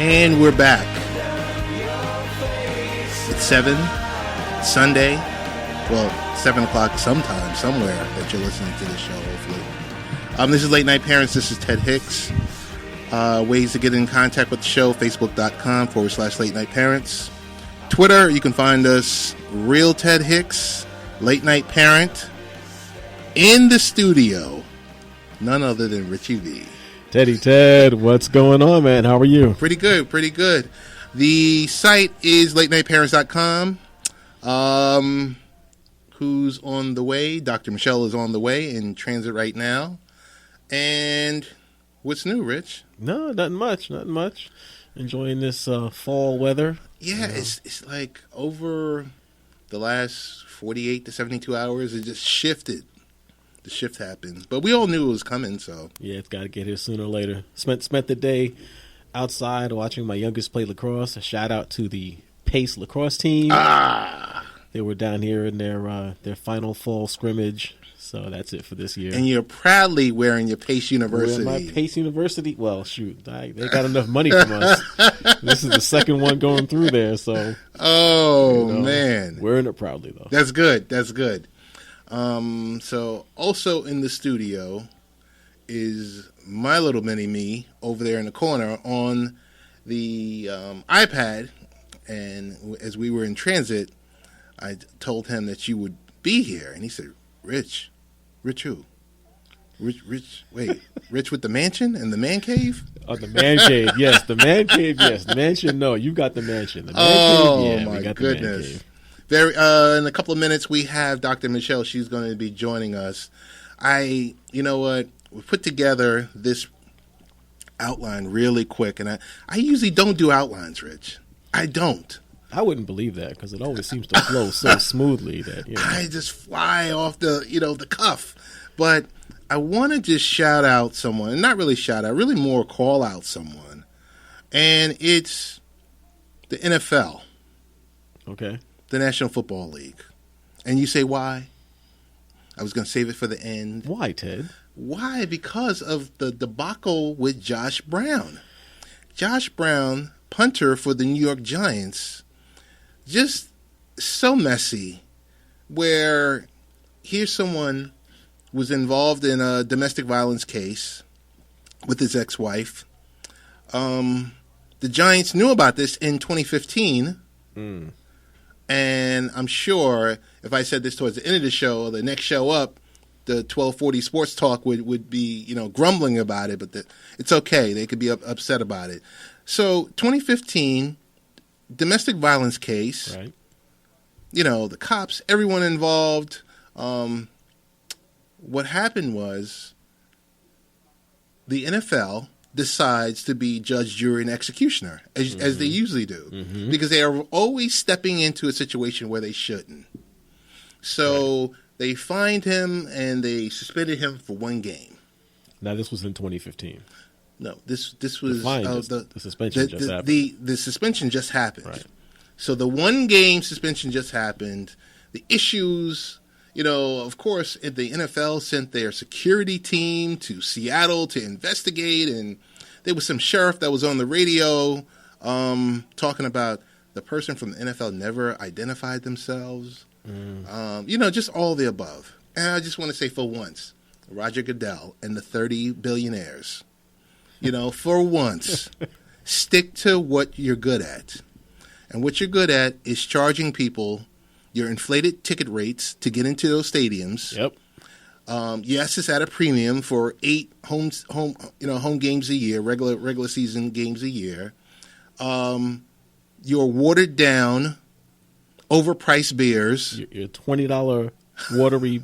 And we're back. It's 7, Sunday. Well, 7 o'clock sometime, somewhere that you're listening to this show, hopefully. This is Late Night Parents. This is Ted Hicks. Ways to get in contact with the show, facebook.com/Late Night Parents. Twitter, you can find us, Real Ted Hicks, Late Night Parent. In the studio, none other than Richie V. Teddy Ted, what's going on, man? How are you? Pretty good, pretty good. The site is latenightparents.com. Who's on the way? Dr. Michele is on the way in transit right now. And what's new, Rich? No, nothing much, nothing much. Enjoying this fall weather. Yeah, it's like over the last 48 to 72 hours, it just shifted. The shift happened, but we all knew it was coming. So yeah, it's got to get here sooner or later. Spent the day outside watching my youngest play lacrosse. A shout out to the Pace lacrosse team. They were down here in their final fall scrimmage. So that's it for this year. And you're proudly wearing your Pace University. My Pace University. Well, shoot, they got enough money from us. This is the second one going through there. So man, wearing it proudly though. That's good. That's good. So also in the studio is my little mini me over there in the corner on the iPad. And as we were in transit, I told him that you would be here. And he said, Rich who? Rich with the mansion and the man cave? Oh, the man cave, yes. The man cave, yes. The mansion, no. You got the mansion. The man cave, yeah, my we got goodness. The man cave. In a couple of minutes, we have Dr. Michele. She's going to be joining us. You know what? We put together this outline really quick, and I usually don't do outlines, Rich. I don't. I wouldn't believe that because it always seems to flow so smoothly that I just fly off the cuff. But I want to just shout out someone, not really shout out, really more call out someone, and it's the NFL. Okay. The National Football League. And you say, why? I was going to save it for the end. Why, Ted? Why? Because of the debacle with Josh Brown. Josh Brown, punter for the New York Giants, just so messy, where here's someone was involved in a domestic violence case with his ex-wife. The Giants knew about this in 2015. And I'm sure if I said this towards the end of the show, the next show up, the 1240 Sports Talk would be, grumbling about it, but it's okay. They could be upset about it. So 2015, domestic violence case, right? The cops, everyone involved. What happened was the NFL decides to be judge, jury, and executioner, as they usually do, because they are always stepping into a situation where they shouldn't. So they fined him and they suspended him for one game. Now this was in 2015. No, this was the suspension just happened. The suspension just happened. Right. So the one game suspension just happened. The issues. Of course, the NFL sent their security team to Seattle to investigate, and there was some sheriff that was on the radio talking about the person from the NFL never identified themselves. Just all the above. And I just want to say for once, Roger Goodell and the 30 billionaires, for once, stick to what you're good at. And what you're good at is charging people your inflated ticket rates to get into those stadiums. Yep. Yes, it's at a premium for 8 home games a year, regular season games a year. Your watered down, overpriced beers. Your $20 watery.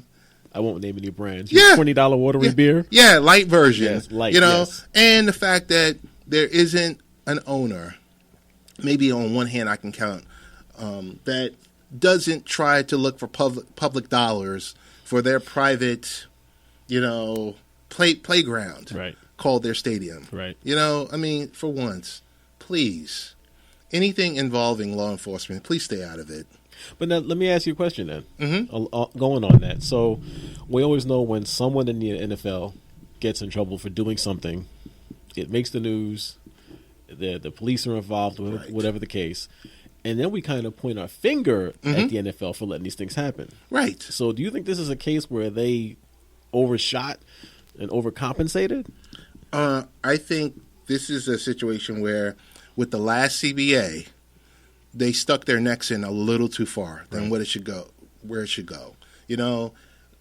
I won't name any brands. Your $20 watery beer. Yeah, light version. Yes, light. Yes. And the fact that there isn't an owner. Maybe on one hand I can count that doesn't try to look for public dollars for their private, playground, right? Called their stadium, right? For once, please, anything involving law enforcement, please stay out of it. But now, let me ask you a question then. Going on that, so we always know when someone in the NFL gets in trouble for doing something, it makes the news. the police are involved, Right. whatever the case. And then we kind of point our finger at the NFL for letting these things happen. Right. So do you think this is a case where they overshot and overcompensated? I think this is a situation where, with the last CBA, they stuck their necks in a little too far than what it should go, where it should go. You know,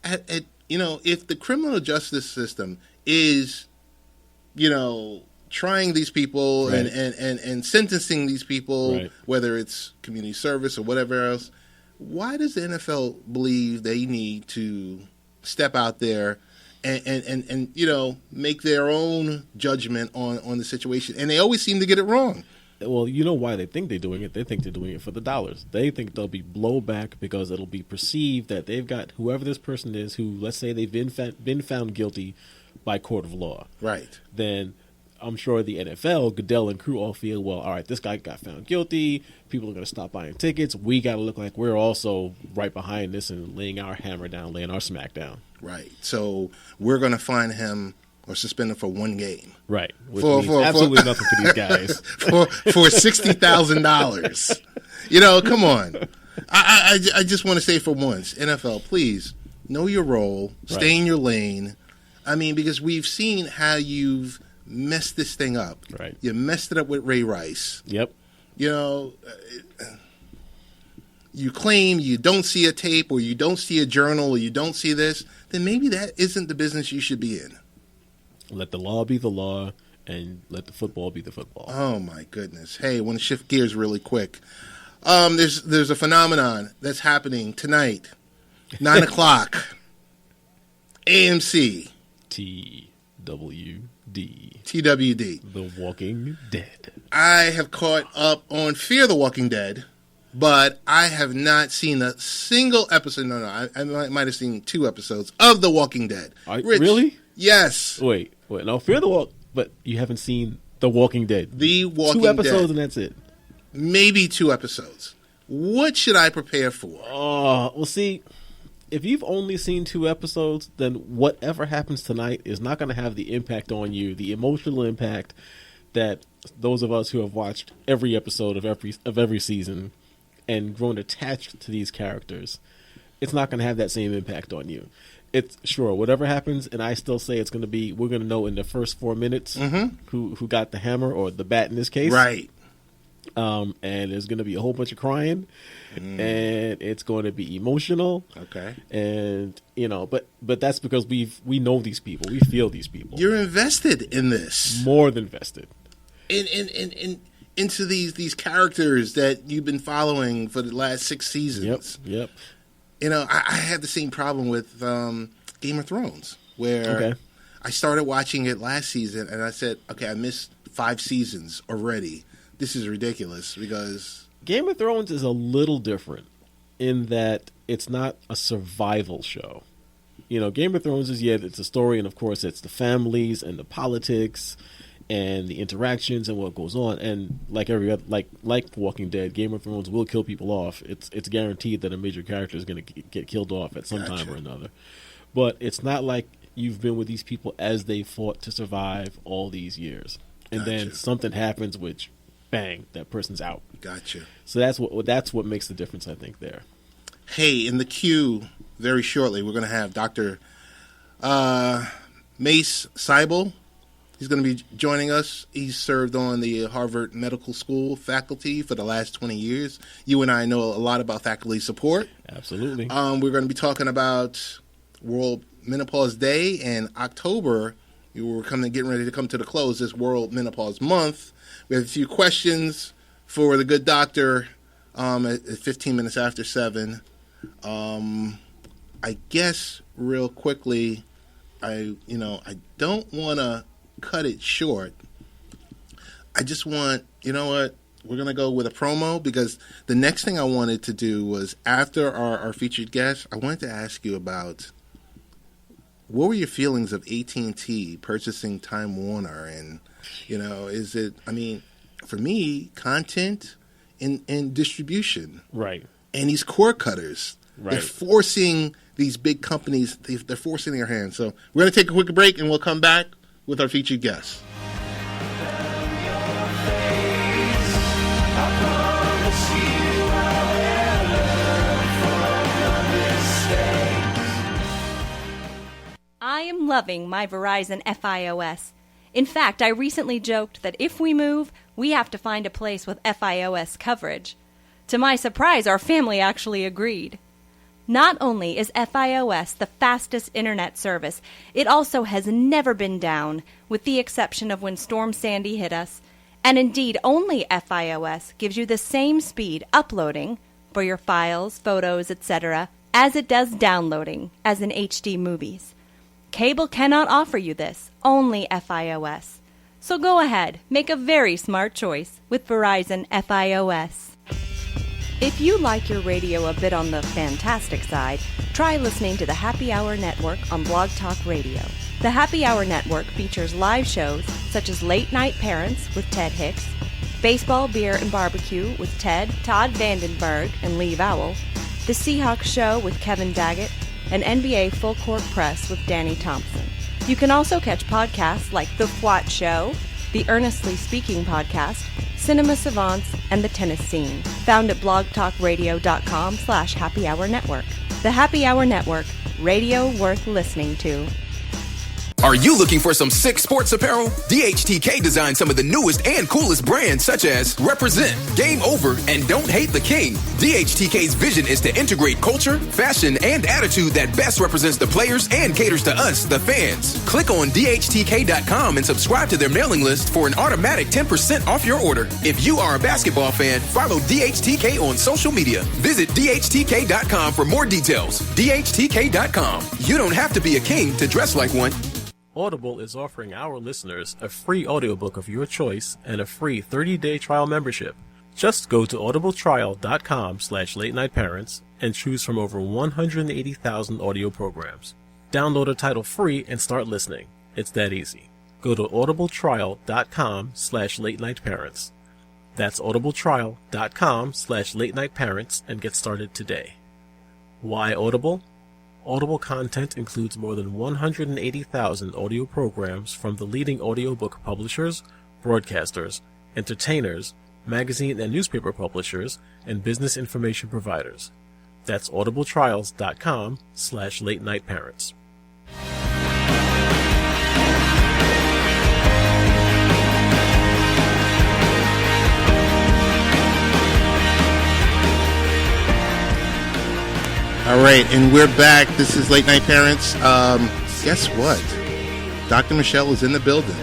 if the criminal justice system is, trying these people and sentencing these people, whether it's community service or whatever else, why does the NFL believe they need to step out there and make their own judgment on the situation? And they always seem to get it wrong. Well, you know why they think they're doing it? They think they're doing it for the dollars. They think there'll be blowback because it'll be perceived that they've got whoever this person is who, let's say they've been found guilty by court of law. Right. Then I'm sure the NFL, Goodell and crew all feel, well, all right, this guy got found guilty. People are going to stop buying tickets. We got to look like we're also right behind this and laying our hammer down, laying our smack down. Right. So we're going to fine him or suspend him for one game. Right. Which means absolutely nothing for these guys. for $60,000. Come on. I just want to say for once, NFL, please know your role, stay in your lane. I mean, because we've seen how you've messed this thing up. Right. You messed it up with Ray Rice. Yep. You claim you don't see a tape or you don't see a journal or you don't see this, then maybe that isn't the business you should be in. Let the law be the law and let the football be the football. Oh, my goodness. Hey, I want to shift gears really quick. There's a phenomenon that's happening tonight, 9 o'clock, AMC. TWD. The Walking Dead. I have caught up on Fear the Walking Dead, but I have not seen a single episode. No, I might have seen 2 episodes of The Walking Dead. Rich, really? Yes. Wait. No, Fear the Walk, but you haven't seen The Walking Dead. The Walking Dead. 2 Dead. episodes and that's it. Maybe 2 episodes. What should I prepare for? Well, see, if you've only seen 2 episodes, then whatever happens tonight is not going to have the impact on you, the emotional impact that those of us who have watched every episode of every season and grown attached to these characters, it's not going to have that same impact on you. It's sure whatever happens, and I still say it's going to be. We're going to know in the first 4 minutes who got the hammer or the bat in this case, right? And there's going to be a whole bunch of crying, and it's going to be emotional. Okay, and but that's because we know these people, we feel these people. You're invested in this, more than invested, into these characters that you've been following for the last 6 seasons. Yep. I had the same problem with Game of Thrones, where I started watching it last season, and I said, okay, I missed 5 seasons already. This is ridiculous, because Game of Thrones is a little different in that it's not a survival show. Game of Thrones is, it's a story, and of course it's the families and the politics and the interactions and what goes on. And like every other, like Walking Dead, Game of Thrones will kill people off. It's guaranteed that a major character is going to get killed off at some time or another. But it's not like you've been with these people as they fought to survive all these years, and then something happens, which bang, that person's out. Gotcha. So that's what makes the difference, I think, there. Hey, in the queue, very shortly, we're going to have Dr. Mace Seibel. He's going to be joining us. He's served on the Harvard Medical School faculty for the last 20 years. You and I know a lot about faculty support. Absolutely. We're going to be talking about World Menopause Day, and October, we're getting ready to come to the close, this World Menopause Month. We have a few questions for the good doctor at 15 minutes after 7. I guess real quickly, I don't want to cut it short. I just want, we're going to go with a promo, because the next thing I wanted to do was, after our featured guest, I wanted to ask you about what were your feelings of AT&T purchasing Time Warner, and, is it, for me, content and distribution. Right. And these cord cutters. Right. They're forcing these big companies, they're forcing their hand. So we're going to take a quick break, and we'll come back with our featured guest. I am loving my Verizon FiOS. In fact, I recently joked that if we move, we have to find a place with FiOS coverage. To my surprise, our family actually agreed. Not only is FiOS the fastest internet service, it also has never been down, with the exception of when Storm Sandy hit us. And indeed, only FiOS gives you the same speed uploading for your files, photos, etc., as it does downloading, as in HD movies. Cable cannot offer you this, only FiOS. So go ahead, make a very smart choice with Verizon FiOS. If you like your radio a bit on the fantastic side, try listening to the Happy Hour Network on Blog Talk Radio. The Happy Hour Network features live shows such as Late Night Parents with Ted Hicks, Baseball, Beer, and Barbecue with Todd Vandenberg, and Lee Vowell, The Seahawks Show with Kevin Daggett, and NBA Full Court Press with Danny Thompson. You can also catch podcasts like The Fwat Show, The Earnestly Speaking Podcast, Cinema Savants, and The Tennis Scene, found at blogtalkradio.com/Happy Hour Network. The Happy Hour Network, radio worth listening to. Are you looking for some sick sports apparel? DHTK designed some of the newest and coolest brands such as Represent, Game Over, and Don't Hate the King. DHTK's vision is to integrate culture, fashion, and attitude that best represents the players and caters to us, the fans. Click on DHTK.com and subscribe to their mailing list for an automatic 10% off your order. If you are a basketball fan, follow DHTK on social media. Visit DHTK.com for more details. DHTK.com. You don't have to be a king to dress like one. Audible is offering our listeners a free audiobook of your choice and a free 30-day trial membership. Just go to audibletrial.com/late-night-parents and choose from over 180,000 audio programs. Download a title free and start listening. It's that easy. Go to audibletrial.com/late-night-parents. That's audibletrial.com/late-night-parents and get started today. Why Audible? Audible content includes more than 180,000 audio programs from the leading audiobook publishers, broadcasters, entertainers, magazine and newspaper publishers, and business information providers. That's audibletrials.com/late-night-parents. All right, and we're back. This is Late Night Parents. Guess what? Dr. Michele is in the building.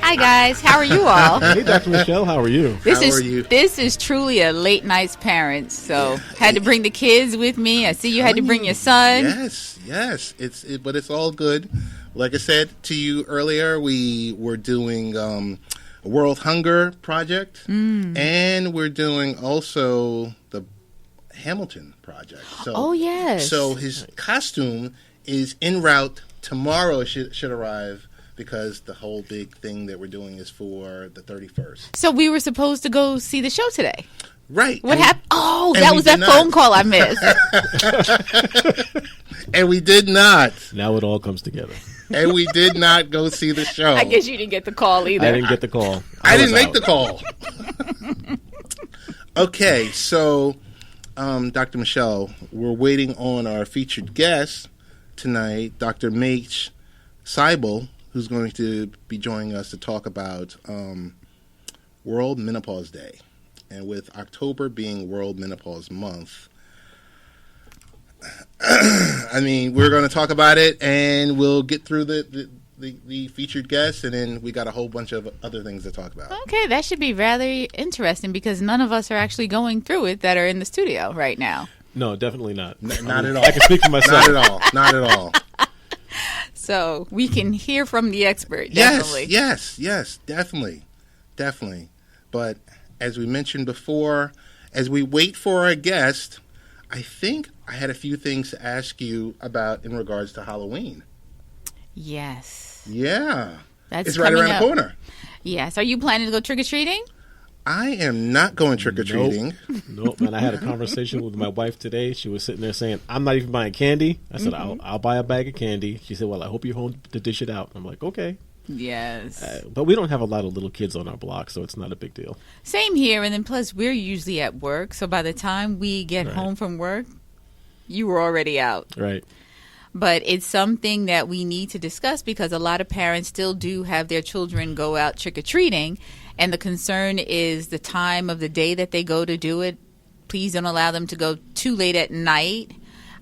Hi, guys. How are you all? Hey, Dr. Michele, how are you? This is truly a late night's parents. So had to bring the kids with me. I see you had to bring your son. Yes. But it's all good. Like I said to you earlier, we were doing a World Hunger Project, and we're doing also the Hamilton Project. So, yes. So his costume is en route tomorrow. Should arrive because the whole big thing that we're doing is for the 31st. So we were supposed to go see the show today. Right. What happened? Oh, that was that phone call I missed. And we did not. Now it all comes together. And we did not go see the show. I guess you didn't get the call either. I didn't get the call. I didn't make the call. Okay, so Dr. Michele, we're waiting on our featured guest tonight, Dr. Mach Seibel, who's going to be joining us to talk about World Menopause Day. And with October being World Menopause Month, I mean, we're going to talk about it, and we'll get through the featured guest, and then we got a whole bunch of other things to talk about. Okay, that should be rather interesting because none of us are actually going through it that are in the studio right now. No, definitely not. Not at all. I can speak for myself. Not at all. So we can hear from the expert, definitely. Yes, definitely. But as we mentioned before, as we wait for our guest, I think I had a few things to ask you about in regards to Halloween. Yes. Yeah. It's right around the corner. Yes. Are you planning to go trick-or-treating? I am not going trick-or-treating. Nope. And I had a conversation with my wife today. She was sitting there saying, I'm not even buying candy. I said, I'll buy a bag of candy. She said, well, I hope you're home to dish it out. I'm like, okay. Yes. But we don't have a lot of little kids on our block, so it's not a big deal. Same here. And then plus, we're usually at work. So by the time we get home from work, you were already out. Right. But it's something that we need to discuss because a lot of parents still do have their children go out trick-or-treating. And the concern is the time of the day that they go to do it. Please don't allow them to go too late at night.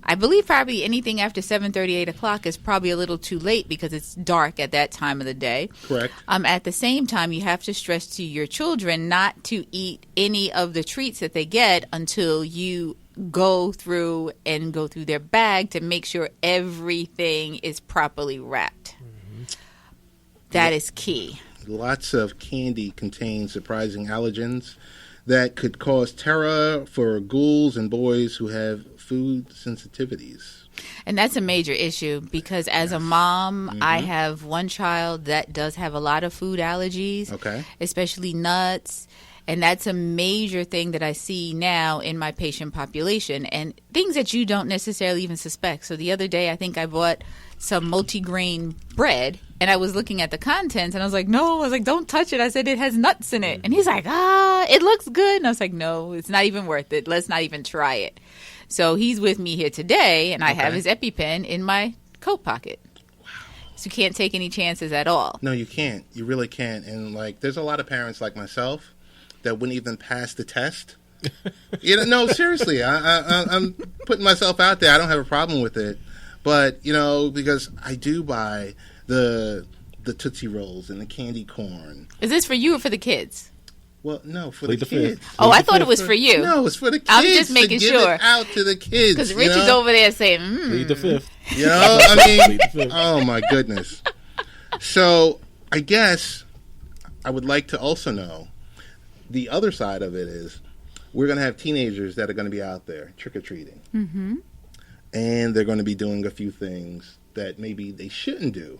I believe probably anything after 7:30, 8 o'clock is probably a little too late because it's dark at that time of the day. Correct. At the same time, you have to stress to your children not to eat any of the treats that they get until you go through their bag to make sure everything is properly wrapped. Mm-hmm. That is key. Lots of candy contains surprising allergens that could cause terror for ghouls and boys who have food sensitivities. And that's a major issue because as a mom, I have one child that does have a lot of food allergies, especially nuts. And that's a major thing that I see now in my patient population and things that you don't necessarily even suspect. So the other day, I think I bought some multigrain bread and I was looking at the contents and I was like, no, don't touch it. I said, it has nuts in it. And he's like, it looks good. And I was like, no, it's not even worth it. Let's not even try it. So he's with me here today and I have his EpiPen in my coat pocket. Wow. So you can't take any chances at all. No, you can't. You really can't. And there's a lot of parents like myself that wouldn't even pass the test. No, seriously, I'm putting myself out there. I don't have a problem with it, but because I do buy the Tootsie Rolls and the candy corn. Is this for you or for the kids? Well, no, for the kids. Oh, I thought it was for you. No, it's for the kids. I'm just making sure. It out to the kids. Because Rich is over there saying, Plead the fifth. Oh my goodness. So I guess I would like to also know the other side of it is we're going to have teenagers that are going to be out there trick-or-treating. Mm-hmm. And they're going to be doing a few things that maybe they shouldn't do.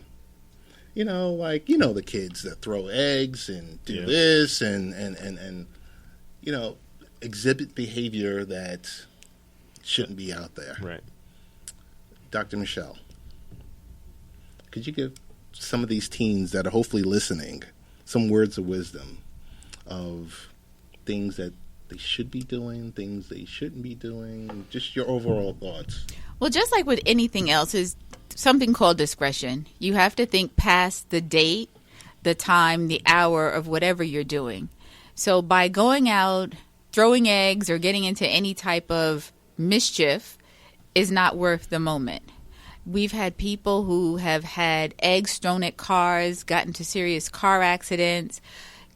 The kids that throw eggs and do this and exhibit behavior that shouldn't be out there. Right. Dr. Michele, could you give some of these teens that are hopefully listening some words of wisdom of things that they should be doing, things they shouldn't be doing, just your overall thoughts? Well, just like with anything else, is something called discretion. You have to think past the date, the time, the hour of whatever you're doing. So by going out, throwing eggs, or getting into any type of mischief is not worth the moment. We've had people who have had eggs thrown at cars, gotten into serious car accidents,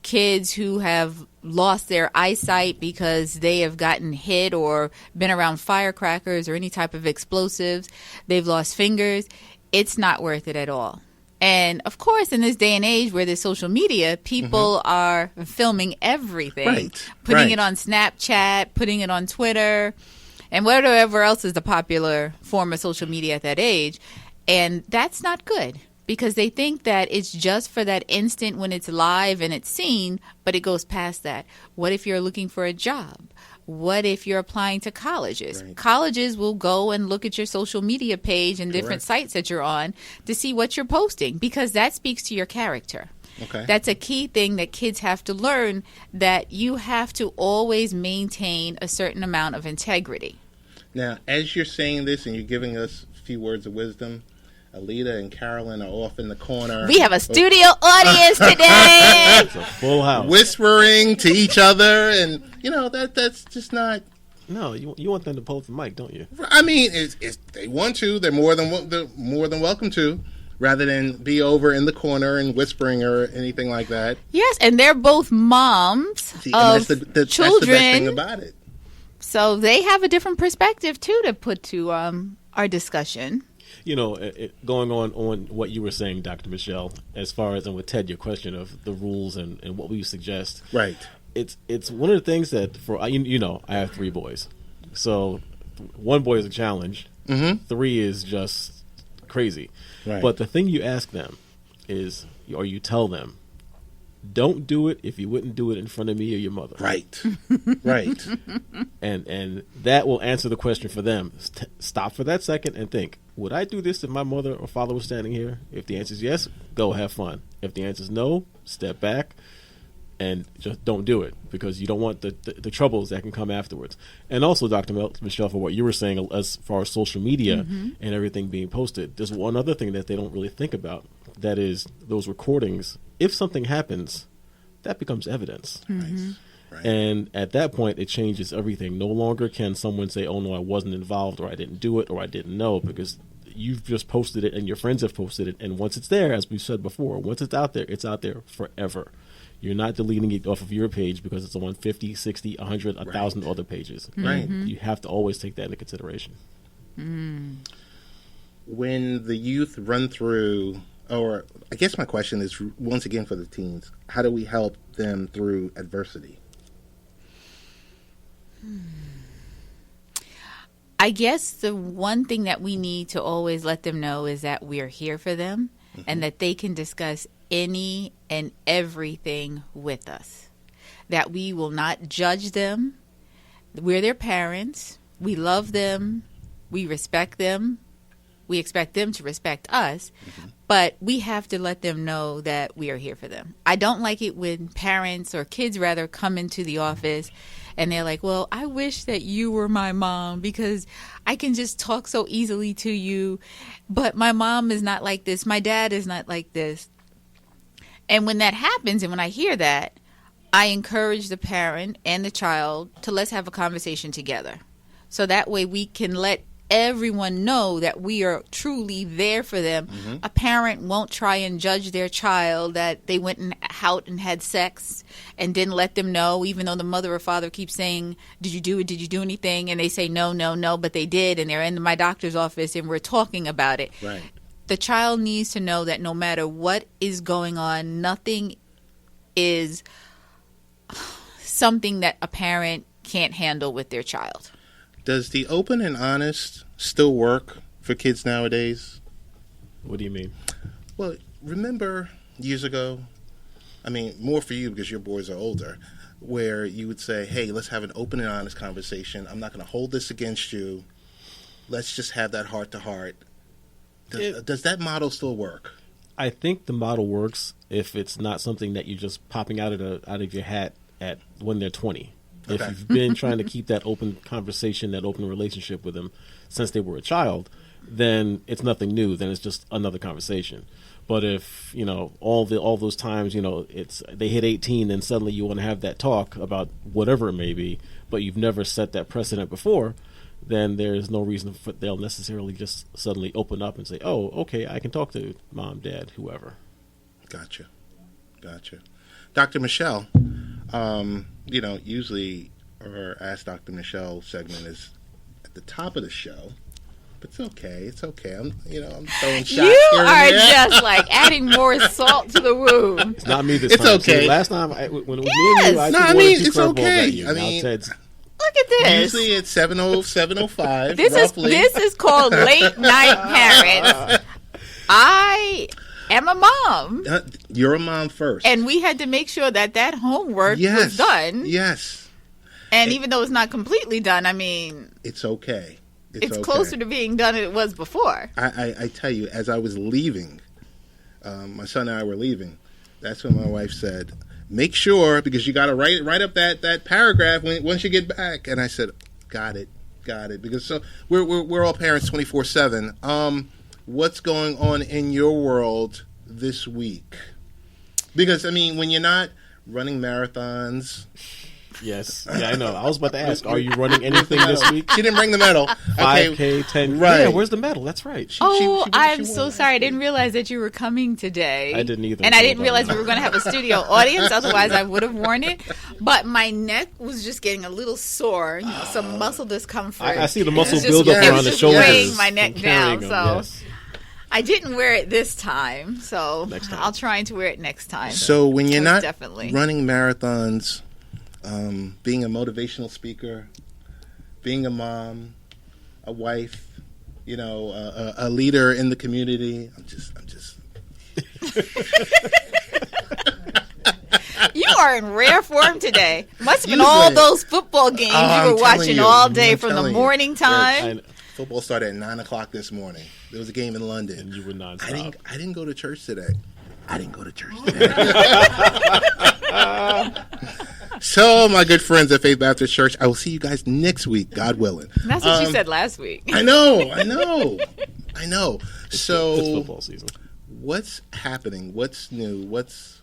kids who have lost their eyesight because they have gotten hit or been around firecrackers or any type of explosives. They've lost fingers. It's not worth it at all. And of course, in this day and age where there's social media, people are filming everything, putting it on Snapchat, putting it on Twitter, and whatever else is the popular form of social media at that age. And that's not good. Because they think that it's just for that instant when it's live and it's seen, but it goes past that. What if you're looking for a job? What if you're applying to colleges? Right. Colleges will go and look at your social media page and different sites that you're on to see what you're posting because that speaks to your character. Okay. That's a key thing that kids have to learn, that you have to always maintain a certain amount of integrity. Now, as you're saying this and you're giving us a few words of wisdom, Aleetta and Carolyn are off in the corner. We have a studio audience today. It's a full house. Whispering to each other, and that's just not. No, you want them to pull up the mic, don't you? I mean, if they want to, they're more than welcome to, rather than be over in the corner and whispering or anything like that. Yes, and they're both moms of children. That's the best thing about it. So they have a different perspective too to put to our discussion. Going on what you were saying, Dr. Michele, as far as, and with Ted, your question of the rules and what we suggest. Right. It's one of the things that I have 3 boys. So 1 boy is a challenge. Mm-hmm. 3 is just crazy. Right. But the thing you ask them is, or you tell them, don't do it if you wouldn't do it in front of me or your mother. Right. Right. And that will answer the question for them. Stop for that second and think, would I do this if my mother or father was standing here? If the answer is yes, go have fun. If the answer is no, step back and just don't do it because you don't want the troubles that can come afterwards. And also, Dr. Michele, for what you were saying as far as social media and everything being posted, there's one other thing that they don't really think about. That is those recordings. If something happens, that becomes evidence. Right. And at that point, it changes everything. No longer can someone say, oh, no, I wasn't involved, or I didn't do it, or I didn't know, because you've just posted it and your friends have posted it. And once it's there, as we've said before, once it's out there forever. You're not deleting it off of your page because it's on 50, 60, 100, 1,000 other pages. Right. You have to always take that into consideration. When the youth run through, or I guess my question is, once again for the teens, how do we help them through adversity? I guess the one thing that we need to always let them know is that we're here for them and that they can discuss any and everything with us. That we will not judge them. We're their parents. We love them. We respect them. We expect them to respect us. But we have to let them know that we are here for them. I don't like it when parents or kids rather come into the office and they're like, well, I wish that you were my mom because I can just talk so easily to you. But my mom is not like this. My dad is not like this. And when that happens and when I hear that, I encourage the parent and the child to let's have a conversation together. So that way we can let everyone know that we are truly there for them. A parent won't try and judge their child that they went out and had sex and didn't let them know, even though the mother or father keeps saying, did you do it? Did you do anything? And they say, no, but they did. And they're in my doctor's office and we're talking about it. Right. The child needs to know that no matter what is going on, nothing is something that a parent can't handle with their child. Does the open and honest still work for kids nowadays? What do you mean? Well, remember years ago, I mean, more for you because your boys are older, where you would say, hey, let's have an open and honest conversation. I'm not going to hold this against you. Let's just have that heart-to-heart. Does that model still work? I think the model works if it's not something that you're just popping out of your hat at when they're 20. Okay. If you've been trying to keep that open conversation, that open relationship with them since they were a child, then it's nothing new. Then it's just another conversation. But if, all those times, it's they hit 18 and suddenly you want to have that talk about whatever it may be, but you've never set that precedent before, then there's no reason for they'll necessarily just suddenly open up and say, oh, okay, I can talk to mom, dad, whoever. Gotcha. Dr. Michele, usually our Ask Dr. Michele segment is at the top of the show, but it's okay. I'm throwing shots. You here are and there. just like adding more salt to the wound. It's not me this It's time. okay. See, last time when it was me and you, I No, threw I one or mean, two it's curveballs okay. at you. I Now mean, Ted's Look at this. Usually it's 7:05. This roughly. is called late night parents. I am a mom. You're a mom first. And we had to make sure that homework was done. Yes. And even though it's not completely done, I mean, It's okay. it's okay. closer to being done than it was before. I tell you, as I was leaving, my son and I were leaving, that's when my wife said, make sure, because you got to write up that paragraph once you get back. And I said, got it. Because so we're all parents 24/7. What's going on in your world this week? Because, I mean, when you're not running marathons. Yes. Yeah, I know. I was about to ask, are you running anything this week? She didn't bring the medal. 5K, 10K. Right. Yeah, where's the medal? That's right. I'm so sorry. I didn't realize that you were coming today. I didn't either. And I didn't realize we were going to have a studio audience. Otherwise, I would have worn it. But my neck was just getting a little sore. Some muscle discomfort. I see the muscle It was build up just- around the It was shoulders. just weighing my neck from down. carrying So them, yes. I didn't wear it this time. So Next time. I'll try to wear it next time. So when you're Most not definitely. running marathons, being a motivational speaker, being a mom, a wife, a leader in the community, I'm just. You are in rare form today. Must have been Usually. all those football games I'm you were telling watching you. all day I'm from the telling you. morning time. Football started at 9:00 this morning. There was a game in London. And you were nonstop. I didn't go to church today. I didn't go to church today. So, my good friends at Faith Baptist Church, I will see you guys next week, God willing. That's what you said last week. I know. So, It's football season. What's happening? What's new? What's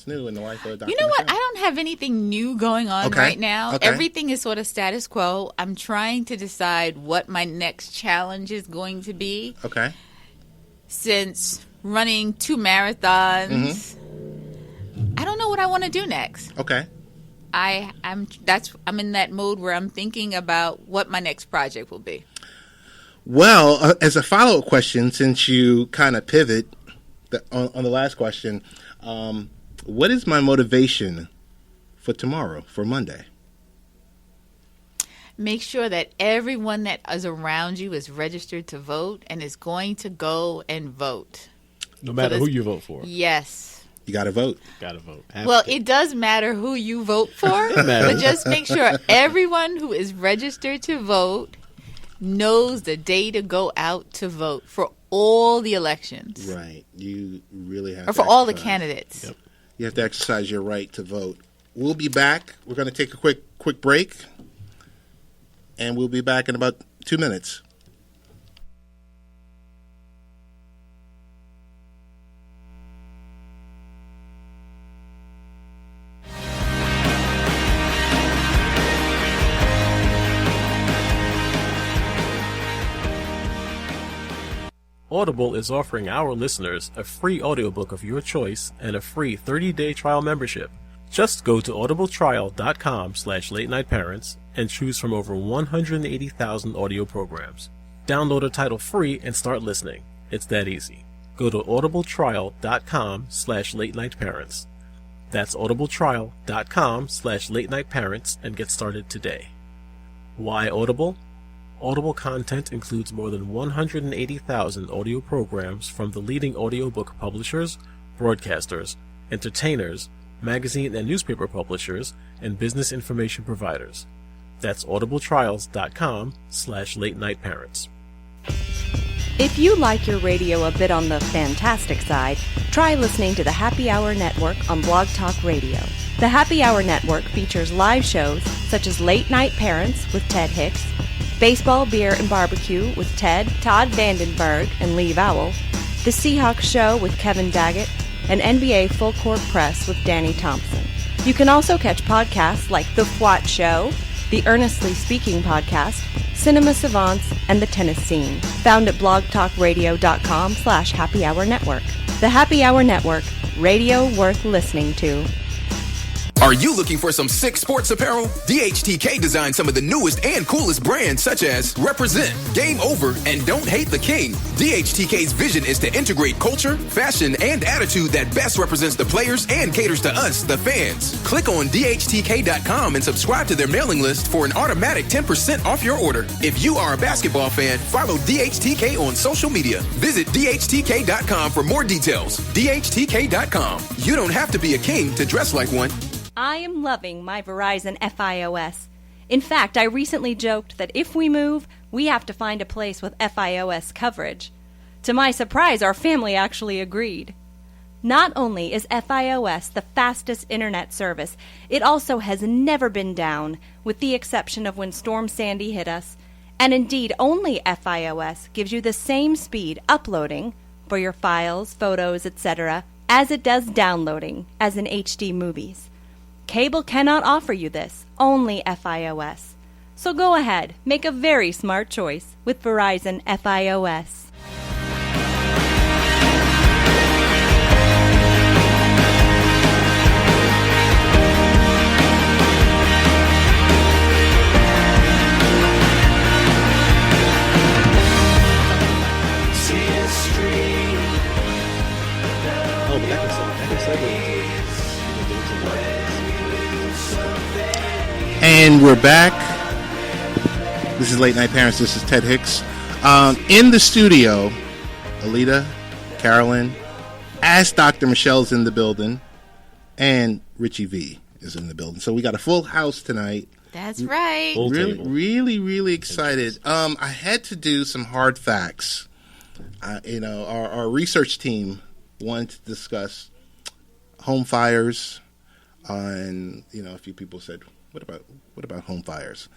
new in the life of Dr. You know what? Michele? I don't have anything new going on right now. Okay. Everything is sort of status quo. I'm trying to decide what my next challenge is going to be. Okay. Since running 2 marathons, I don't know what I want to do next. Okay. I'm in that mode where I'm thinking about what my next project will be. Well, as a follow-up question, since you kind of pivot on the last question, what is my motivation for tomorrow, for Monday? Make sure that everyone that is around you is registered to vote and is going to go and vote. No matter who you vote for. Yes. You got to vote. Got to vote. Well, it does matter who you vote for, but just make sure everyone who is registered to vote knows the day to go out to vote for all the elections. Right. You really have or to for all the exercise. candidates. Yep. You have to exercise your right to vote. We'll be back. We're going to take a quick break, and we'll be back in about 2 minutes. Audible is offering our listeners a free audiobook of your choice and a free 30-day trial membership. Just go to audibletrial.com/late-night-parents and choose from over 180,000 audio programs. Download a title free and start listening. It's that easy. Go to audibletrial.com/late-night-parents. That's audibletrial.com/late-night-parents and get started today. Why Audible? Audible content includes more than 180,000 audio programs from the leading audiobook publishers, broadcasters, entertainers, magazine and newspaper publishers, and business information providers. That's audibletrials.com/late-night-parents. If you like your radio a bit on the fantastic side, try listening to the Happy Hour Network on Blog Talk Radio. The Happy Hour Network features live shows such as Late Night Parents with Ted Hicks, Baseball, Beer, and Barbecue with Ted, Todd Vandenberg, and Lee Vowell, The Seahawks Show with Kevin Daggett, and NBA Full Court Press with Danny Thompson. You can also catch podcasts like The Fwat Show, The Earnestly Speaking Podcast, Cinema Savants, and The Tennis Scene, found at blogtalkradio.com/Happy Hour Network. The Happy Hour Network, radio worth listening to. Are you looking for some sick sports apparel? DHTK designed some of the newest and coolest brands such as Represent, Game Over, and Don't Hate the King. DHTK's vision is to integrate culture, fashion, and attitude that best represents the players and caters to us, the fans. Click on DHTK.com and subscribe to their mailing list for an automatic 10% off your order. If you are a basketball fan, follow DHTK on social media. Visit DHTK.com for more details. DHTK.com. You don't have to be a king to dress like one. I am loving my Verizon FiOS. In fact, I recently joked that if we move, we have to find a place with FiOS coverage. To my surprise, our family actually agreed. Not only is FiOS the fastest internet service, it also has never been down, with the exception of when Storm Sandy hit us. And indeed, only FiOS gives you the same speed uploading for your files, photos, etc., as it does downloading, as in HD movies. Cable cannot offer you this, only FiOS. So go ahead, make a very smart choice with Verizon FiOS. Oh, but that can segue And we're back. This is Late Night Parents. This is Ted Hicks. In the studio, Aleetta, Carolyn, as Dr. Michelle's in the building, and Richie V is in the building. So we got a full house tonight. That's right. Full table. Really excited. I had to do some hard facts. Our research team wanted to discuss home fires. And a few people said, "What about home fires?"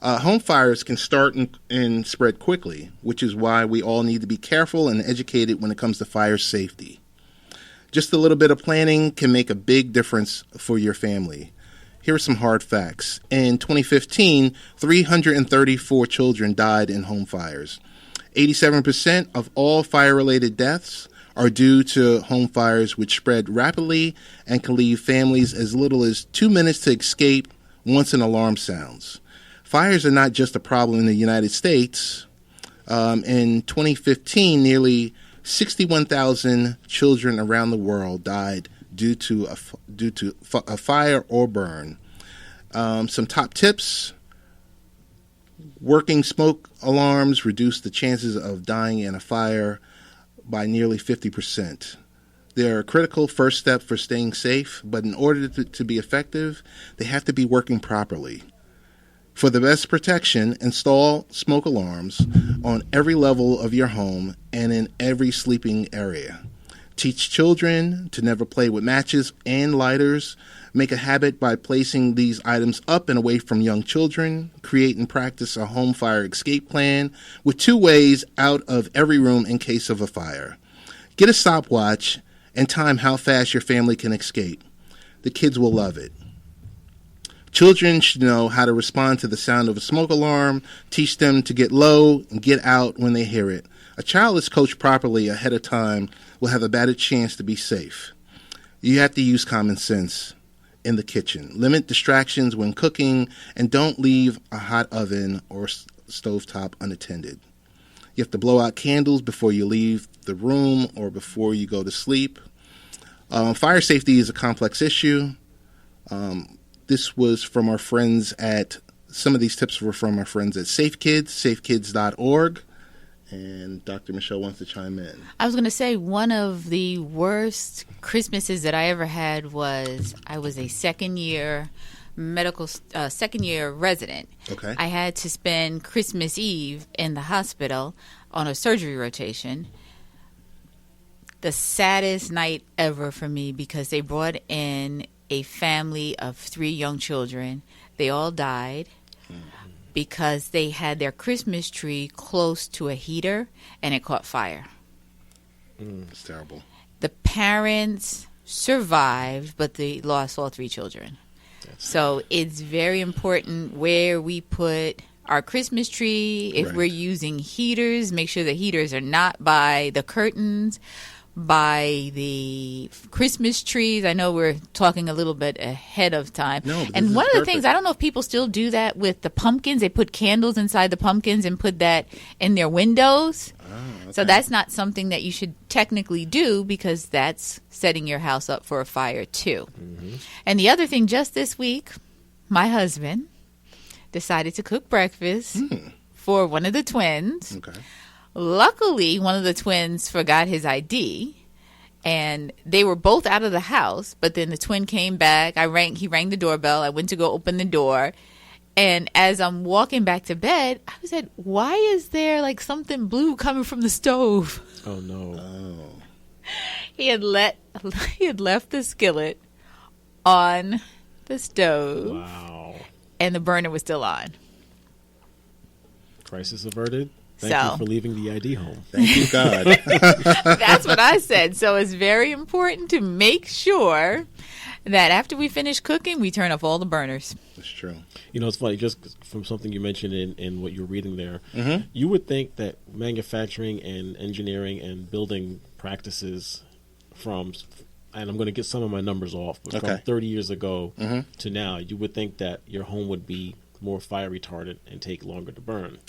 Home fires can start and spread quickly, which is why we all need to be careful and educated when it comes to fire safety. Just a little bit of planning can make a big difference for your family. Here are some hard facts. In 2015, 334 children died in home fires. 87% of all fire-related deaths are due to home fires, which spread rapidly and can leave families as little as 2 minutes to escape once an alarm sounds. Fires are not just a problem in the United States. In 2015, nearly 61,000 children around the world died due to a fire or burn. Some top tips: working smoke alarms reduce the chances of dying in a fire by nearly 50%. They're a critical first step for staying safe, but in order to be effective, they have to be working properly. For the best protection, install smoke alarms on every level of your home and in every sleeping area. Teach children to never play with matches and lighters. Make a habit by placing these items up and away from young children. Create and practice a home fire escape plan with 2 ways out of every room in case of a fire. Get a stopwatch and time how fast your family can escape. The kids will love it. Children should know how to respond to the sound of a smoke alarm. Teach them to get low and get out when they hear it. A child that's coached properly ahead of time will have a better chance to be safe. You have to use common sense in the kitchen. Limit distractions when cooking, and don't leave a hot oven or stovetop unattended. You have to blow out candles before you leave the room or before you go to sleep. Fire safety is a complex issue. This was from our friends some of these tips were from our friends at SafeKids, safekids.org. And Dr. Michele wants to chime in. I was going to say one of the worst Christmases that I ever had was I was a second year resident. Okay. I had to spend Christmas Eve in the hospital on a surgery rotation. The saddest night ever for me because they brought in a family of 3 young children. They all died because they had their Christmas tree close to a heater and it caught fire. It's terrible. The parents survived, but they lost all 3 children. So it's very important where we put our Christmas tree. If we're using heaters, make sure the heaters are not by the curtains, by the Christmas trees. I know we're talking a little bit ahead of time. No, and one of the things, I don't know if people still do that with the pumpkins. They put candles inside the pumpkins and put that in their windows. Oh, okay. So that's not something that you should technically do because that's setting your house up for a fire too. Mm-hmm. And the other thing, just this week, my husband decided to cook breakfast for one of the twins. Okay. Luckily, one of the twins forgot his ID, and they were both out of the house, but then the twin came back. He rang the doorbell. I went to go open the door, and as I'm walking back to bed, I said, why is there like something blue coming from the stove? Oh, no. Oh. He had left the skillet on the stove. Wow. And the burner was still on. Crisis averted. Thank you for leaving the ID home. Thank you, God. That's what I said. So it's very important to make sure that after we finish cooking, we turn off all the burners. That's true. You know, it's funny, just from something you mentioned in what you're reading there, you would think that manufacturing and engineering and building practices and I'm going to get some of my numbers off, but from 30 years ago to now, you would think that your home would be more fire retardant and take longer to burn.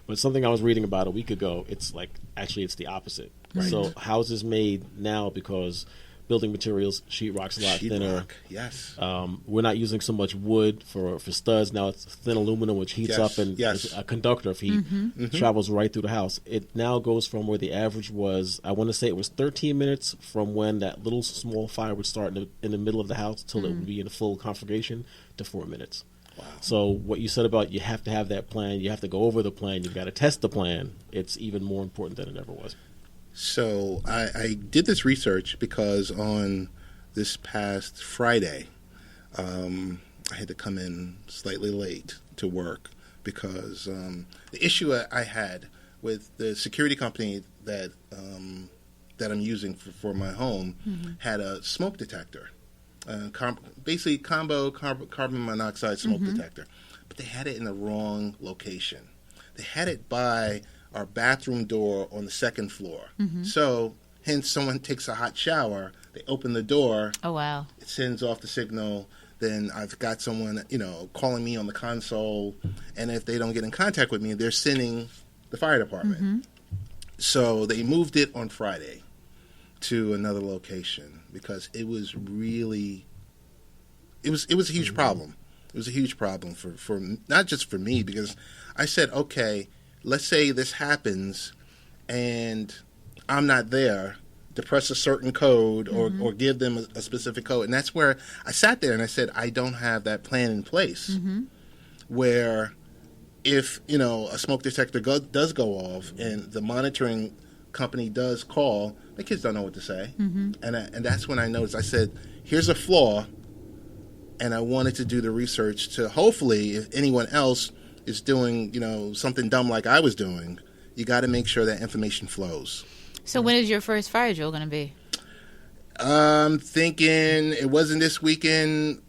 But something I was reading about a week ago, it's the opposite. Right. So houses made now because building materials, sheetrock's a lot thinner. Yes. We're not using so much wood for studs. Now it's thin aluminum, which heats up and is a conductor of heat. Travels right through the house. It now goes from where the average was, I want to say it was 13 minutes from when that little small fire would start in the middle of the house till it would be in full conflagration to 4 minutes. Wow. So what you said about you have to have that plan, you have to go over the plan, you've got to test the plan, it's even more important than it ever was. So I did this research because on this past Friday, I had to come in slightly late to work because the issue I had with the security company that I'm using for my home had a smoke detector, basically combo carbon monoxide smoke detector, but they had it in the wrong location. They had it by our bathroom door on the second floor. So, hence, someone takes a hot shower, they open the door. Oh, wow. It sends off the signal. Then I've got someone, calling me on the console. And if they don't get in contact with me, they're sending the fire department. So they moved it on Friday to another location because it was really, it was a huge problem. It was a huge problem for not just for me, because I said, okay, let's say this happens and I'm not there to press a certain code or give them a specific code. And that's where I sat there and I said, I don't have that plan in place where if, a smoke detector does go off and the monitoring company does call, the kids don't know what to say. And that's when I noticed, I said, here's a flaw. And I wanted to do the research to hopefully, if anyone else is doing, something dumb like I was doing, you got to make sure that information flows. So when is your first fire drill going to be? I'm thinking it wasn't this weekend.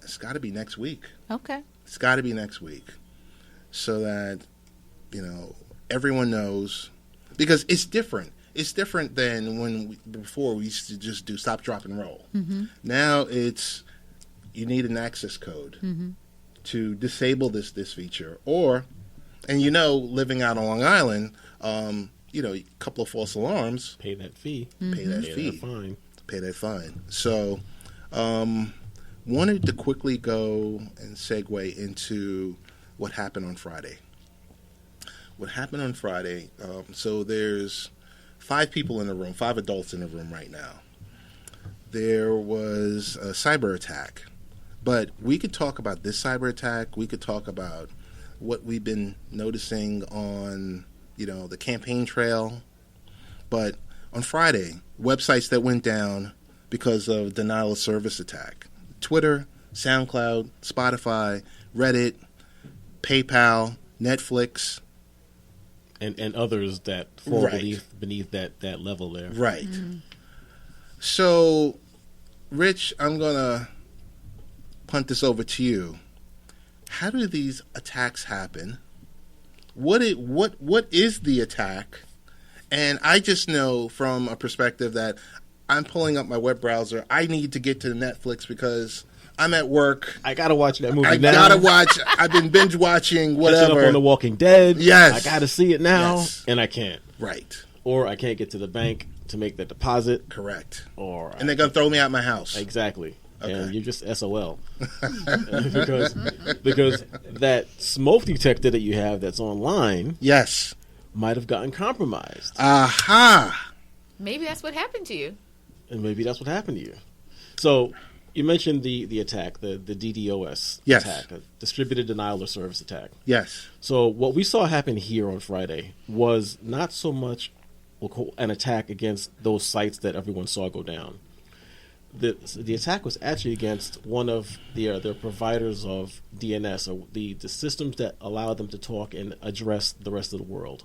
It's got to be next week. Okay. It's got to be next week so that, everyone knows. Because it's different. It's different than before we used to just do stop, drop, and roll. Now it's you need an access code to disable this feature. And living out on Long Island, a couple of false alarms. Pay that fee. Pay that fee. Fine. Pay that fine. So, wanted to quickly go and segue into what happened on Friday. What happened on Friday, so there's 5 people in the room, 5 adults in the room right now. There was a cyber attack. But we could talk about this cyber attack. We could talk about what we've been noticing on, the campaign trail. But on Friday, websites that went down because of denial of service attack. Twitter, SoundCloud, Spotify, Reddit, PayPal, Netflix. And others that fall Right. beneath that level there. Right. So, Rich, I'm going to punt this over to you. How do these attacks happen? What is the attack? And I just know from a perspective that I'm pulling up my web browser. I need to get to Netflix because I'm at work. I gotta watch that movie I now. gotta watch. I've been binge watching whatever. Catching up on The Walking Dead. Yes. I gotta see it now, Yes. and I can't. Right. Or I can't get to the bank to make the deposit. Correct. And they're gonna throw me out my house. Exactly. Okay. And you're just SOL. because that smoke detector that you have that's online Yes. might have gotten compromised. Aha. Maybe that's what happened to you. And maybe that's what happened to you. So you mentioned the attack, the DDoS Yes. attack, a distributed denial of service attack. Yes. So what we saw happen here on Friday was not so much an attack against those sites that everyone saw go down. The attack was actually against one of their providers of DNS, or the systems that allow them to talk and address the rest of the world.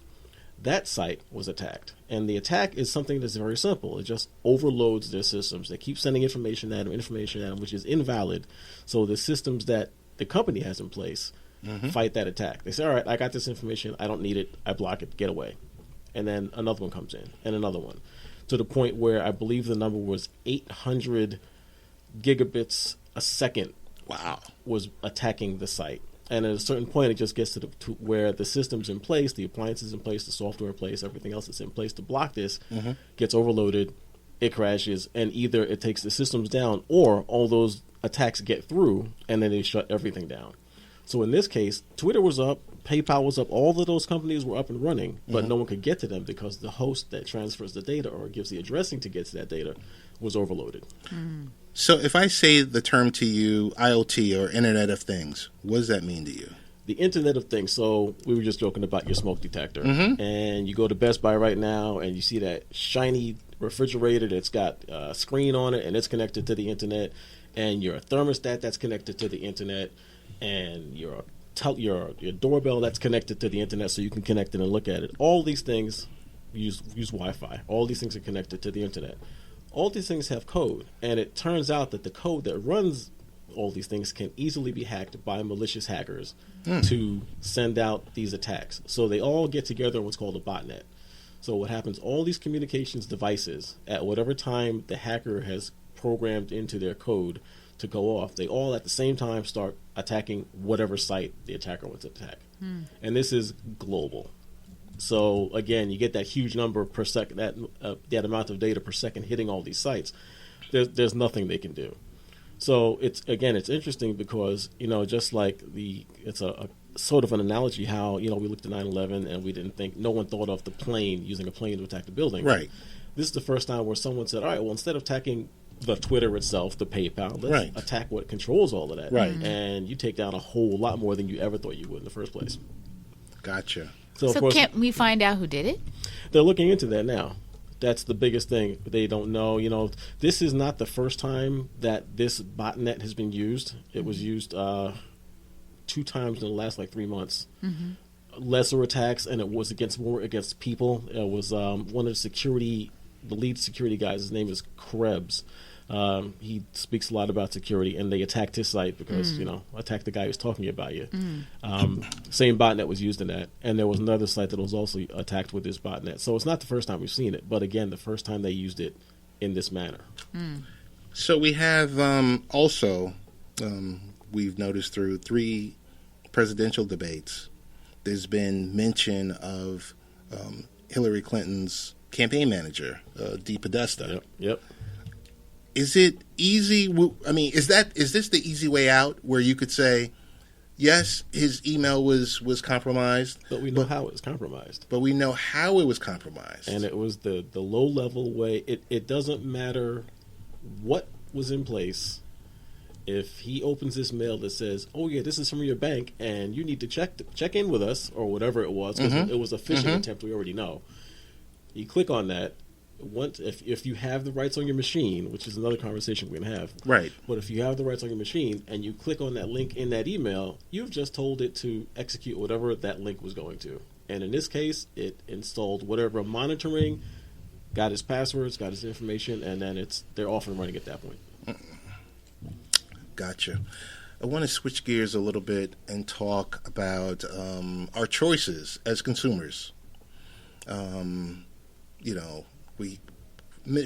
That site was attacked. And the attack is something that's very simple. It just overloads their systems. They keep sending information at them, which is invalid. So the systems that the company has in place fight that attack. They say, all right, I got this information. I don't need it. I block it. Get away. And then another one comes in, and another one. To the point where I believe the number was 800 gigabits a second. Wow. Was attacking the site. And at a certain point, it just gets to where the system's in place, the appliances in place, the software in place, everything else that's in place to block this gets overloaded, it crashes, and either it takes the systems down or all those attacks get through, and then they shut everything down. So in this case, Twitter was up, PayPal was up, all of those companies were up and running, but no one could get to them because the host that transfers the data or gives the addressing to get to that data was overloaded. So if I say the term to you, IoT or Internet of Things, what does that mean to you? the Internet of Things. So we were just joking about your smoke detector, and you go to Best Buy right now, and you see that shiny refrigerator that's got a screen on it, and it's connected to the Internet, and your thermostat that's connected to the Internet, and your doorbell that's connected to the Internet, so you can connect it and look at it. All these things use Wi-Fi. All these things are connected to the Internet. All these things have code, and it turns out that the code that runs all these things can easily be hacked by malicious hackers to send out these attacks. So they all get together in what's called a botnet. So what happens, all these communications devices, at whatever time the hacker has programmed into their code to go off, they all at the same time start attacking whatever site the attacker wants to attack. And this is global. So again, you get that huge number per second, that amount of data per second hitting all these sites. There's nothing they can do. So it's interesting because, just like it's a sort of an analogy how, we looked at 9/11 and no one thought of using a plane to attack the building. Right. This is the first time where someone said, all right, well, instead of attacking the Twitter itself, the PayPal, let's attack what controls all of that. Right. And you take down a whole lot more than you ever thought you would in the first place. Gotcha. So of So course, can't we find out who did it? they're looking into that now. That's the biggest thing. They don't know. This is not the first time that this botnet has been used. It was used 2 times in the last 3 months. Lesser attacks, and it was more against people. It was one of the lead security guys. His name is Krebs. He speaks a lot about security, and they attacked his site because, attacked the guy who's talking about you. Same botnet was used in that. And there was another site that was also attacked with this botnet. So it's not the first time we've seen it, but again, the first time they used it in this manner. So we have we've noticed through 3 presidential debates, there's been mention of Hillary Clinton's campaign manager, Dee Podesta. Yep. Is it easy? I mean, is this the easy way out where you could say, yes, his email was compromised, But we know how it was compromised. But we know how it was compromised, And it was the low level way. It doesn't matter what was in place. If he opens this mail that says, "Oh yeah, this is from your bank, and you need to check in with us," or whatever it was, because it was a phishing attempt, we already know. You click on that. If you have the rights on your machine, which is another conversation we're going to have. Right. But if you have the rights on your machine and you click on that link in that email, you've just told it to execute whatever that link was going to. And in this case, it installed whatever monitoring, got his passwords, got his information, and then they're off and running at that point. Gotcha. I want to switch gears a little bit and talk about our choices as consumers.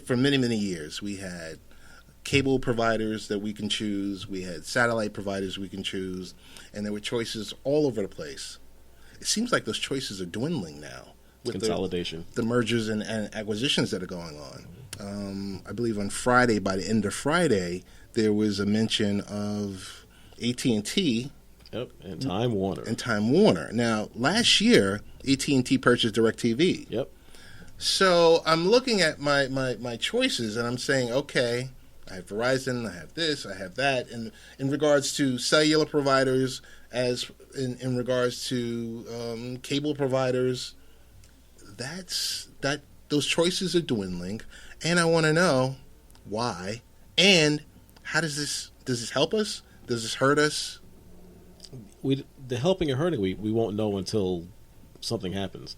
For many years, we had cable providers that we can choose. We had satellite providers we can choose. And there were choices all over the place. It seems like those choices are dwindling now. With Consolidation. The mergers and acquisitions that are going on. I believe on Friday, by the end of Friday, there was a mention of AT&T. Yep, and Time Warner. Now, last year, AT&T purchased DirecTV. Yep. So I'm looking at my choices, and I'm saying, okay, I have Verizon, I have this, I have that. And in regards to cellular providers, as in regards to cable providers, those choices are dwindling, and I want to know why, and how does this help us? Does this hurt us? The helping and hurting, we won't know until something happens.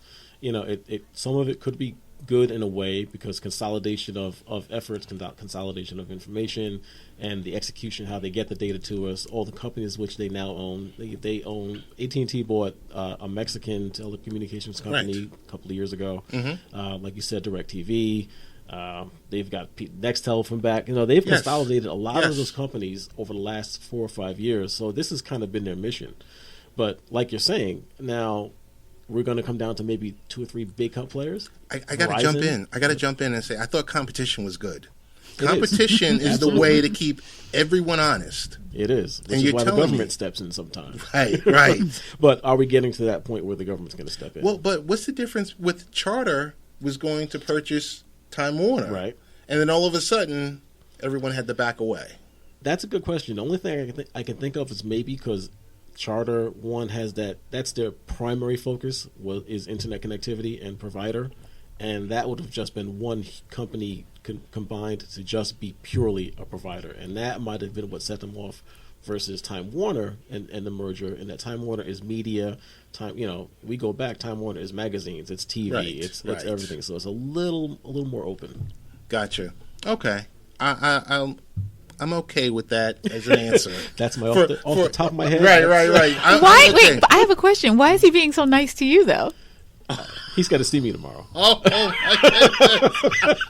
Some of it could be good in a way because consolidation of efforts, consolidation of information, and the execution, how they get the data to us. All the companies which they now own, they own. AT&T bought a Mexican telecommunications company a couple of years ago. Like you said, DirecTV. They've got Nextel from back. They've consolidated a lot of those companies over the last 4 or 5 years. So this has kind of been their mission. But like you're saying, now we're going to come down to maybe 2 or 3 big players. I got to jump in. I got to jump in and say I thought competition was good. Competition is the way to keep everyone honest. It is. Which is why the government steps in sometimes. Right. But are we getting to that point where the government's going to step in? Well, but what's the difference with Charter was going to purchase Time Warner? Right. And then all of a sudden, everyone had to back away. That's a good question. The only thing I can think of is maybe because Charter, one has that's their primary focus is internet connectivity and provider, and that would have just been one company combined to just be purely a provider, and that might have been what set them off versus Time Warner and the merger, and that Time Warner is media. We go back. Time Warner is magazines, it's TV, it's everything. So it's a little more open. Gotcha. Okay, I'm okay with that as an answer. That's off the top of my head. Right. Why? Okay. Wait, I have a question. Why is he being so nice to you, though? He's got to see me tomorrow. Oh my goodness.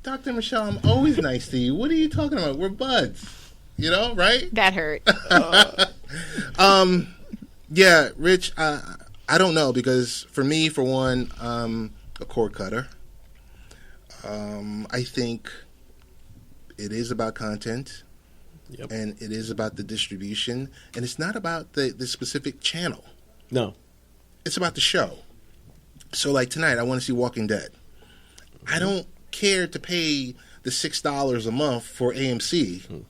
Dr. Michele, I'm always nice to you. What are you talking about? We're buds. Right? That hurt. Yeah, Rich, I don't know, because for me, for one, a cord cutter. I think it is about content, and it is about the distribution, and it's not about the specific channel. No. It's about the show. So, like tonight, I want to see Walking Dead. I don't care to pay the $6 a month for AMC,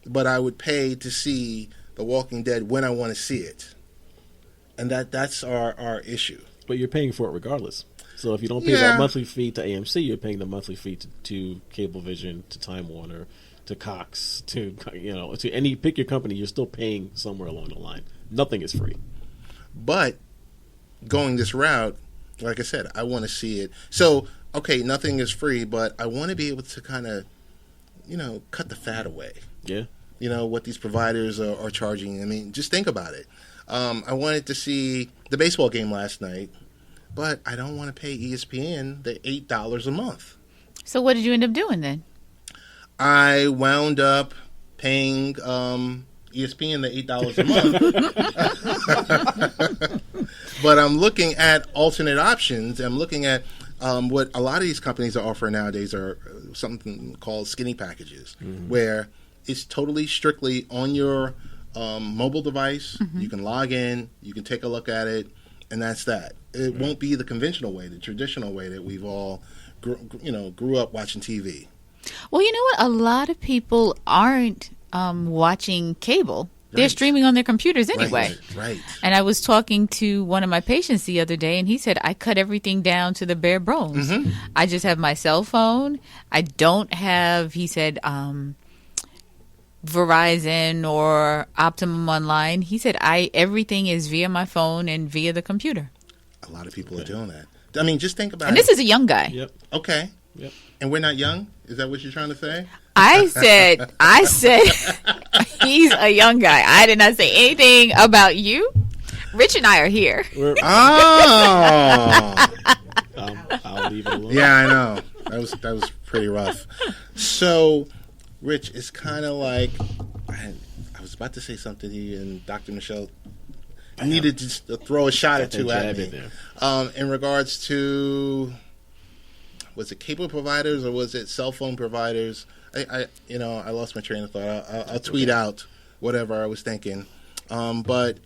but I would pay to see The Walking Dead when I want to see it. And that's our issue. But you're paying for it regardless. So if you don't pay that monthly fee to AMC, you're paying the monthly fee to Cablevision, to Time Warner, to Cox, to any, pick your company. You're still paying somewhere along the line. Nothing is free. But going this route, like I said, I want to see it. So, okay, nothing is free, but I want to be able to kind of, cut the fat away. Yeah. What these providers are charging. I mean, just think about it. I wanted to see the baseball game last night, but I don't want to pay ESPN the $8 a month. So what did you end up doing then? I wound up paying ESPN the $8 a month. But I'm looking at alternate options. I'm looking at what a lot of these companies are offering nowadays are something called skinny packages, where it's totally strictly on your mobile device. You can log in, you can take a look at it, and that's that. It won't be the conventional way, the traditional way that we've all grew up watching TV. Well, you know what? A lot of people aren't watching cable. They're streaming on their computers anyway. Right. And I was talking to one of my patients the other day, and he said, I cut everything down to the bare bones. I just have my cell phone. I don't have, he said, Verizon or Optimum Online. He said, everything is via my phone and via the computer. A lot of people are doing that. I mean, just think about it. And this is a young guy. Yep. Okay. Yep. And we're not young? Is that what you're trying to say? I said, he's a young guy. I did not say anything about you. Rich and I are here. Oh. I'll leave it alone. Yeah, I know. That was pretty rough. So, Rich, it's kind of like I was about to say something to you, and Dr. Michele needed to throw a shot or two at me. In regards to, was it cable providers or was it cell phone providers? I lost my train of thought. I'll tweet out whatever I was thinking. But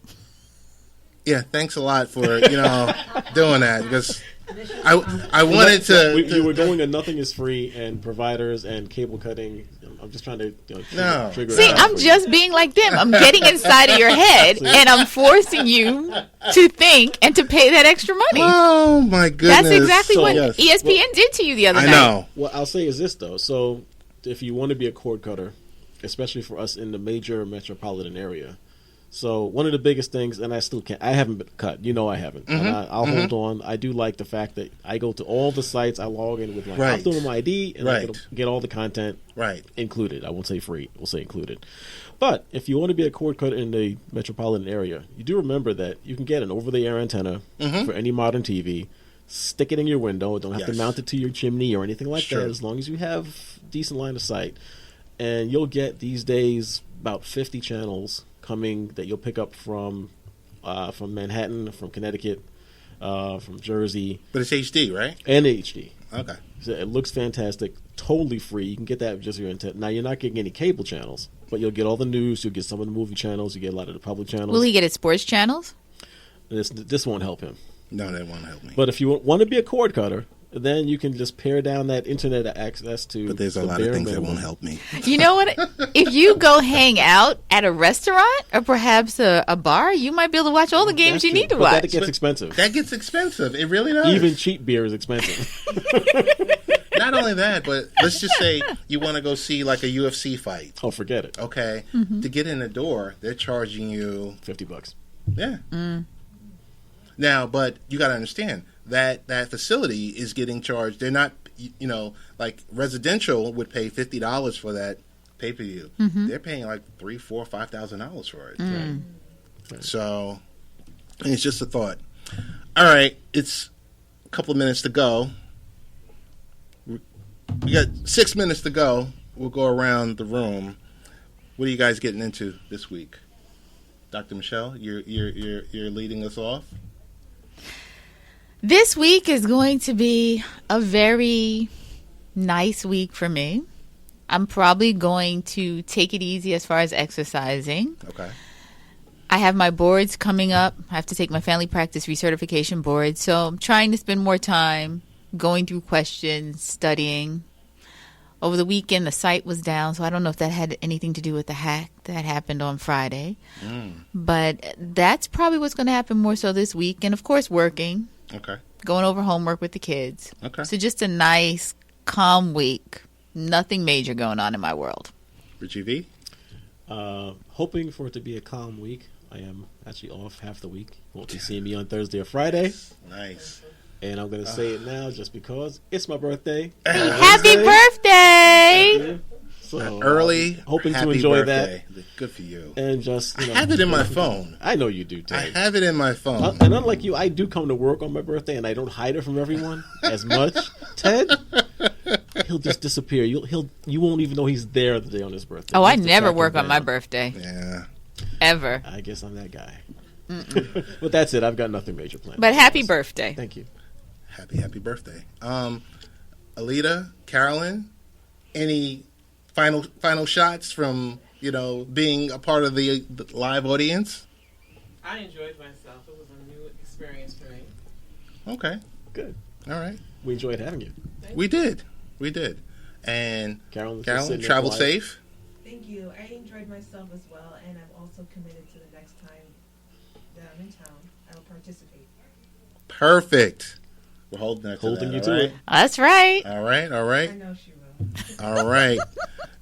yeah, thanks a lot for doing that, because I wanted to. You were going to nothing is free and providers and cable cutting. I'm just trying to trigger. See, I'm just being like them. I'm getting inside of your head and I'm forcing you to think and to pay that extra money. Oh my goodness! That's exactly what ESPN did to you the other night. I know. What I'll say is this though. So if you want to be a cord cutter, especially for us in the major metropolitan area. So one of the biggest things, and I haven't been cut. I haven't. And I'll hold on. I do like the fact that I go to all the sites. I log in with my Optimum ID, and I get all the content included. I won't say free. We'll say included. But if you want to be a cord cutter in the metropolitan area, you do remember that you can get an over-the-air antenna for any modern TV. Stick it in your window. Don't have to mount it to your chimney or anything like that, as long as you have decent line of sight. And you'll get these days about 50 channels coming that you'll pick up from Manhattan, from Connecticut, from Jersey. But it's HD, right? And HD. Okay. So it looks fantastic, totally free. You can get that with just your antenna. Now, you're not getting any cable channels, but you'll get all the news, you'll get some of the movie channels, you get a lot of the public channels. Will he get his sports channels? This won't help him. No, that won't help me. But if you want to be a cord cutter, Then you can just pare down that internet access to. But there's a the lot of bare things that minimum. won't help me. You know what? If you go hang out at a restaurant or perhaps a bar, you might be able to watch all the games you need to But watch. that gets expensive. That gets expensive. It really does. Even cheap beer is expensive. Not only that, but let's just say you want to go see like a UFC fight. Oh, forget it. Okay. To get in the door, they're charging you $50. Yeah. Now, but you got to understand that facility is getting charged. They're not, like residential would pay $50 for that pay-per-view. They're paying like $3,000, $4,000, $5,000 for it. Right. So, and it's just a thought. All right, it's a couple of minutes to go. We got 6 minutes to go. We'll go around the room. What are you guys getting into this week? Dr. Michele, you're leading us off. This week is going to be a very nice week for me. I'm probably going to take it easy as far as exercising. Okay. I have my boards coming up. I have to take my family practice recertification board. So I'm trying to spend more time going through questions, studying. Over the weekend, the site was down, so I don't know if that had anything to do with the hack that happened on Friday. But that's probably what's going to happen more so this week. And, of course, working. Okay. Going over homework with the kids. Okay. So just a nice, calm week. Nothing major going on in my world. Richie V? Hoping for it to be a calm week. I am actually off half the week. Won't be seeing me on Thursday or Friday. Nice. And I'm going to say it now just because it's my birthday. Happy birthday! So, Early, hoping happy to enjoy birthday. Good for you. that. And just, I have it in my phone. I know you do, I Ted. have it in my phone. And unlike you, I do come to work on my birthday, and I don't hide it from everyone as much. Ted, he'll just disappear. You won't even know he's there the day on his birthday. Oh, I He's the never tracking work on my down. birthday. Yeah. Ever. I guess I'm that guy. But that's it. I've got nothing major planned. But happy birthday. Thank you. Happy birthday. Aleetta, Carolyn, any final shots from, being a part of the live audience? I enjoyed myself. It was a new experience for me. Okay. Good. All right. We enjoyed having you. We did. And Carolyn, travel safe. Thank you. I enjoyed myself as well, and I'm also committed to the next time that I'm in town. I will participate. Perfect. We're holding you that, to all it. That's right. All right. I know she will. All right.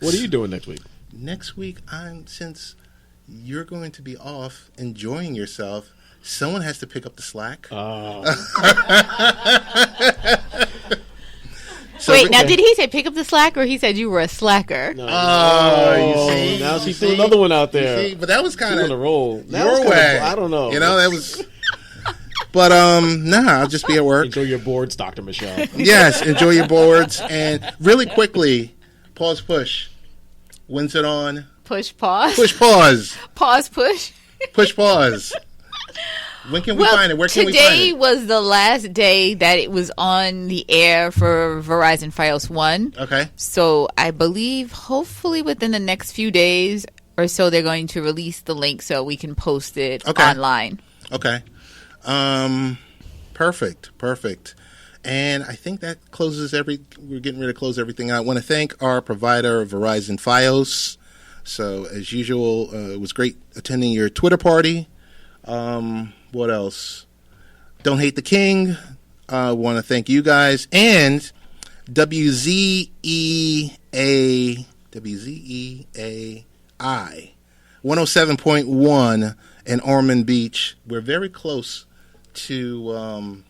What are you doing next week? Next week, since you're going to be off enjoying yourself, someone has to pick up the slack. Wait, now did he say pick up the slack or he said you were a slacker? No. You see? Now she threw another one out there. You see? But that was kind She's on a of roll. your way. I don't know. That was... But, I'll just be at work. Enjoy your boards, Dr. Michele. Yes, enjoy your boards. And really quickly, pause, push. When's it on? Push, pause. Push, pause. Pause, push. Push, pause. When can we find it? Where can we find Today it? was the last day that it was on the air for Verizon Fios 1. Okay. So I believe hopefully within the next few days or so they're going to release the link so we can post it online. Okay. Perfect. And I think that closes we're getting ready to close everything out. I want to thank our provider, Verizon Fios. So, as usual, it was great attending your Twitter party. What else? Don't Hate the King. I want to thank you guys. And WZEAI 107.1 in Ormond Beach. We're very close to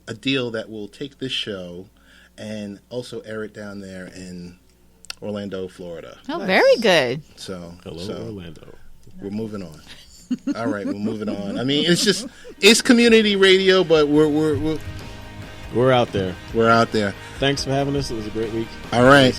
a deal that will take this show and also air it down there in Orlando, Florida. Oh, very good. So, Hello, Orlando. We're moving on. All right, we're moving on. I mean, it's community radio, but we're We're out there. out there. Thanks for having us. It was a great week. All right.